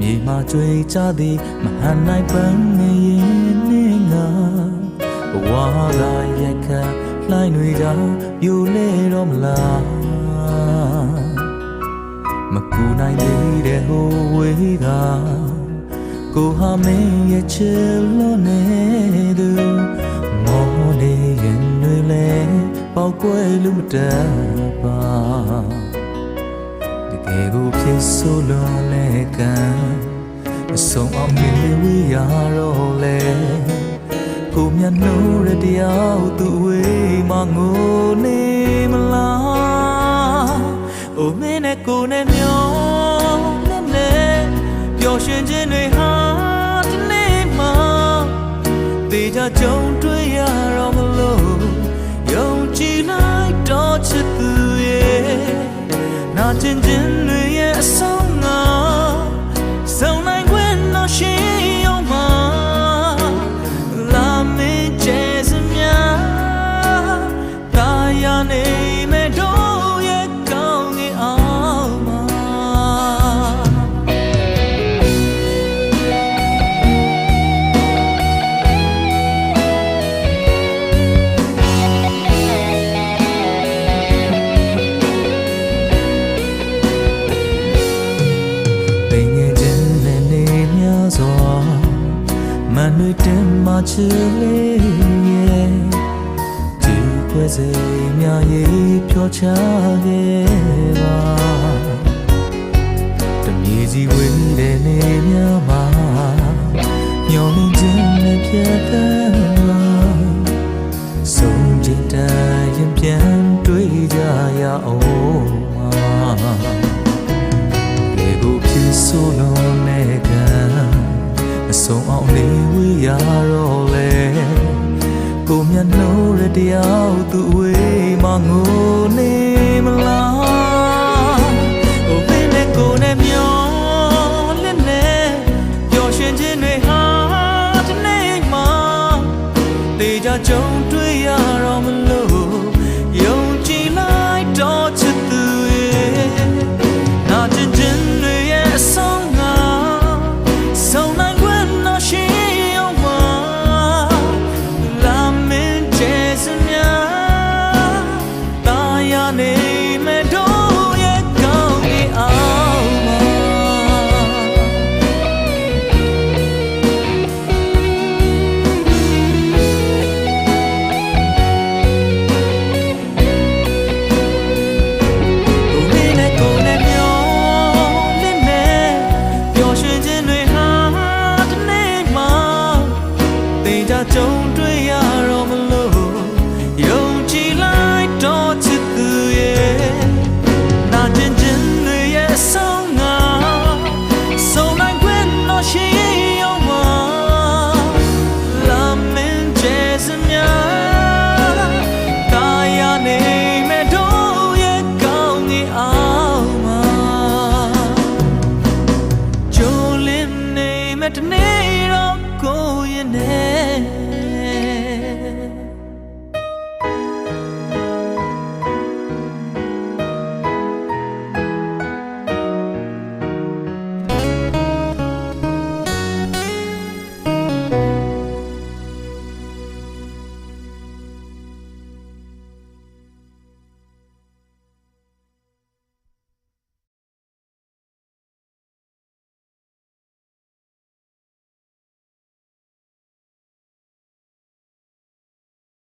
မြေမှာကြွေကြသည်မဟန်နိုင်ပန်းနေရင်နေငါဘဝကရက်ခတ်လှိုင်းတွေကြောင့်ပြိုလဲတော့မလားမကူနိုင်သေးတဲ့ဟိုဝေးကကိုဟာမင်းရဲ့ချစ်လို့နေသူမောနေရင်တွေလဲပေါက်ကွဲလို့မတတ်ပါတကယ်ကိုဖြစ်ဆိုလို့လဲကံအဆုံးအောင်မြင်ဝေးရတော့လဲကိုမျက်နှာရတရားသူဝေးမငိုနေမလားအိုမင်းနဲ့ကိုနဲ့မျောနဲ့ပျော်ရွှင်ခြင်းတွေဟာဒီနေ့မှတေချာကြုံတွေ့ရတော့မလို့ယုံကြည်လိုက်တော့ချစ်သူရဲ့နာကျင်ခြင်းတွေရဲ့အဆုံးငါစုံနိုင်ခွင့်တော့ရှိအောင်မှာလာမင်းကျဲစမြတာယာနေမဲ့တော့ရဲ့ကောင်းငင်အောင်မှာမန်တွေတင်မချီလေးရဲ့ဒီခွဲစိတ်များရေးဖြောချခဲ့ပါတမြေစီဝေးတဲ့နေများမှာညောင်လင်းခြင်းနဲ့ပြတ်သားဆုံးချင်တဲ့ရင်ပြန်တွေ့ကြရအောင်ဒီကိုဖြစ်ဆိုလို့နဲ့ကအဆုံးအောင်နေဝေးရတော့လေကိုမျက်နှာရတရားသူဝေးမငိုနေမလားအိုမင်းနဲ့ကိုနဲ့မျောလက်နဲ့ပျော်ရွှင်ခြင်းတွေဟာဒီနေ့မှတေချာကြုံတွေ့ရတော့မလို့ယုံကြည်လိုက်တော့ချစ်သူရဲ့နာကျင်ခြင်းတွေရဲ့အဆုံးငါဆုံနိုင်ခွင့်တော့ရှိအောင်မှာလာမင်းကျဲစမြတာယာနေမဲ့တော့ရဲ့ကောင်းကြီးအောင်မှာကြုံတွေ့ရတော့မလို့ယုံကြည်လိုက်တော့ချစ်သူရဲ့နာကျင်ခြင်းတွေရဲ့ဆုံးငါဆုံနိုင်ခွင့်တော့ရှိအောင်မှာလာမင်းကျဲစမြတာယာနေမဲ့တော့ရဲ့ကောင်းကြီးအောင်မှာကြိုးလင်းနေမဲ့တနေ့တော့ကိုရင်နဲ့